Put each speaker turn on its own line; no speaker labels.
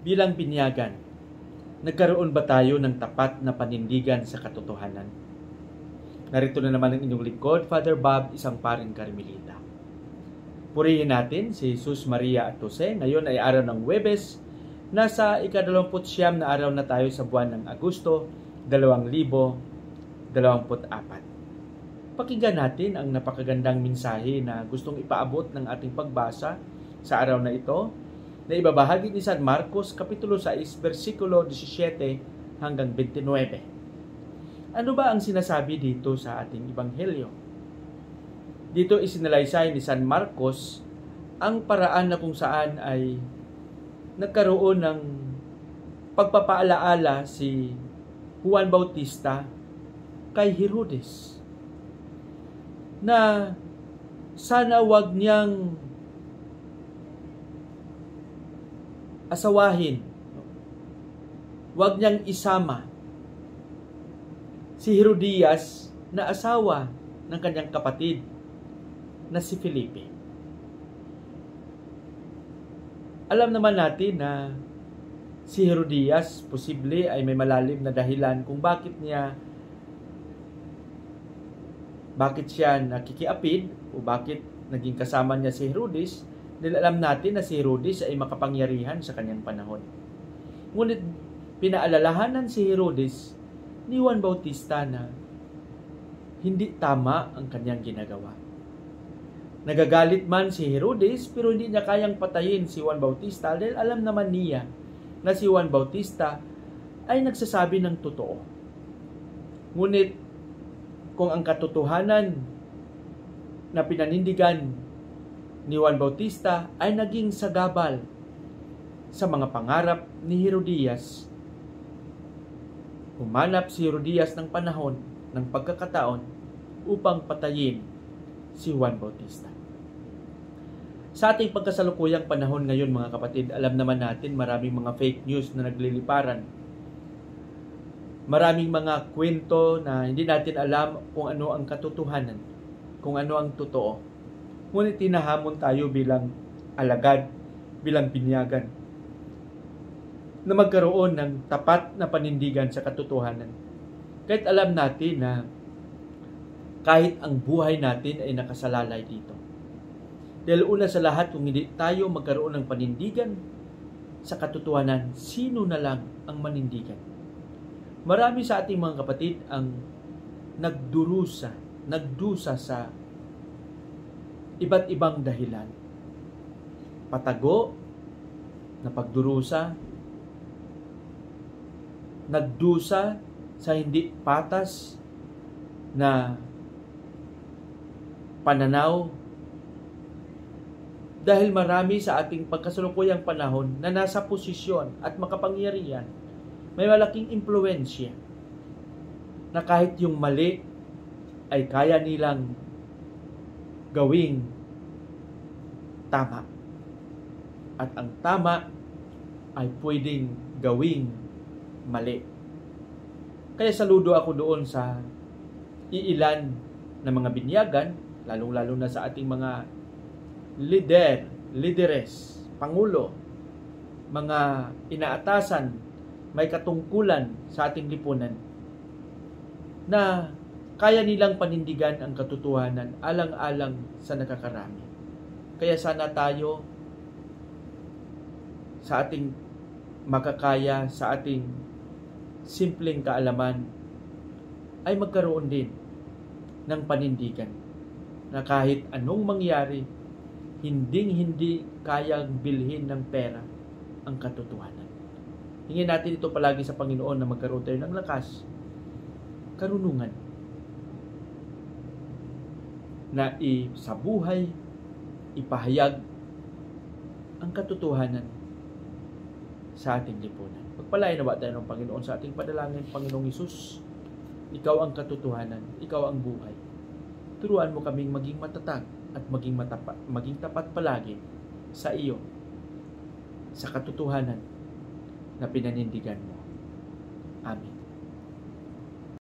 Bilang binyagan, nagkaroon ba tayo ng tapat na panindigan sa katotohanan? Narito na naman ang inyong lingkod, Father Bob, isang paring Karmelita. Purihin natin si Jesus, Maria at Jose. Ngayon ay araw ng Huwebes. Nasa ika-29 na araw na tayo sa buwan ng Agosto, 2024. Pakinggan natin ang napakagandang mensahe na gustong ipaabot ng ating pagbasa sa araw na ito, na ibabahagi ni San Marcos, Kapitulo 6, versikulo 17 hanggang 29. Ano ba ang sinasabi dito sa ating Ebanghelyo? Dito isinalaysay ni San Marcos ang paraan na kung saan ay nagkaroon ng pagpapaalaala si Juan Bautista kay Herodes na sana wag niyang asawahin, wag niyang isama si Herodias na asawa ng kanyang kapatid na si Felipe. Alam naman natin na si Herodias posible ay may malalim na dahilan kung bakit siya nakikiapid o bakit naging kasama niya si Herodes. Dahil alam natin na si Herodes ay makapangyarihan sa kanyang panahon. Ngunit pinaalalahanan si Herodes ni Juan Bautista na hindi tama ang kanyang ginagawa. Nagagalit man si Herodes pero hindi niya kayang patayin si Juan Bautista dahil alam naman niya na si Juan Bautista ay nagsasabi ng totoo. Ngunit kung ang katotohanan na pinanindigan ni Juan Bautista ay naging sagabal sa mga pangarap ni Herodias, humanap si Herodias ng panahon, ng pagkakataon upang patayin si Juan Bautista. Sa ating pagkasalukuyang panahon ngayon, mga kapatid, alam naman natin maraming mga fake news na nagliliparan. Maraming mga kwento na hindi natin alam kung ano ang katotohanan, kung ano ang totoo. Ngunit tinahamon tayo bilang alagad, bilang binyagan, na magkaroon ng tapat na panindigan sa katotohanan. Kahit alam natin na kahit ang buhay natin ay nakasalalay dito. Dahil una sa lahat, kung hindi tayo magkaroon ng panindigan sa katotohanan, sino na lang ang manindigan? Marami sa ating mga kapatid ang nagdusa sa iba't ibang dahilan. Patago na pagdurusa, nagdusa sa hindi patas na pananaw, dahil marami sa ating pagkasalukuyang panahon na nasa posisyon at makapangyarihan, may malaking impluwensya na kahit yung mali ay kaya nilang gawing tama. At ang tama ay pwedeng gawing mali. Kaya saludo ako doon sa iilan na mga binyagan, lalong-lalo na sa ating mga lideres, pangulo, mga inaatasan, may katungkulan sa ating lipunan, na kaya nilang panindigan ang katotohanan alang-alang sa nakakarami. Kaya sana tayo sa ating makakaya, sa ating simpleng kaalaman, ay magkaroon din ng panindigan na kahit anong mangyari, hindi kayang bilhin ng pera ang katotohanan. Hingin natin ito palagi sa Panginoon na magkaroon tayo ng lakas, karunungan, na sa buhay, ipahayag ang katotohanan sa ating lipunan. Pagpalain na ba tayo ng Panginoon sa ating padalangin? Panginoong Hesus, Ikaw ang katotohanan, Ikaw ang buhay. Turuan mo kaming maging matatag at maging tapat palagi sa iyo, sa katotohanan na pinanindigan mo. Amen.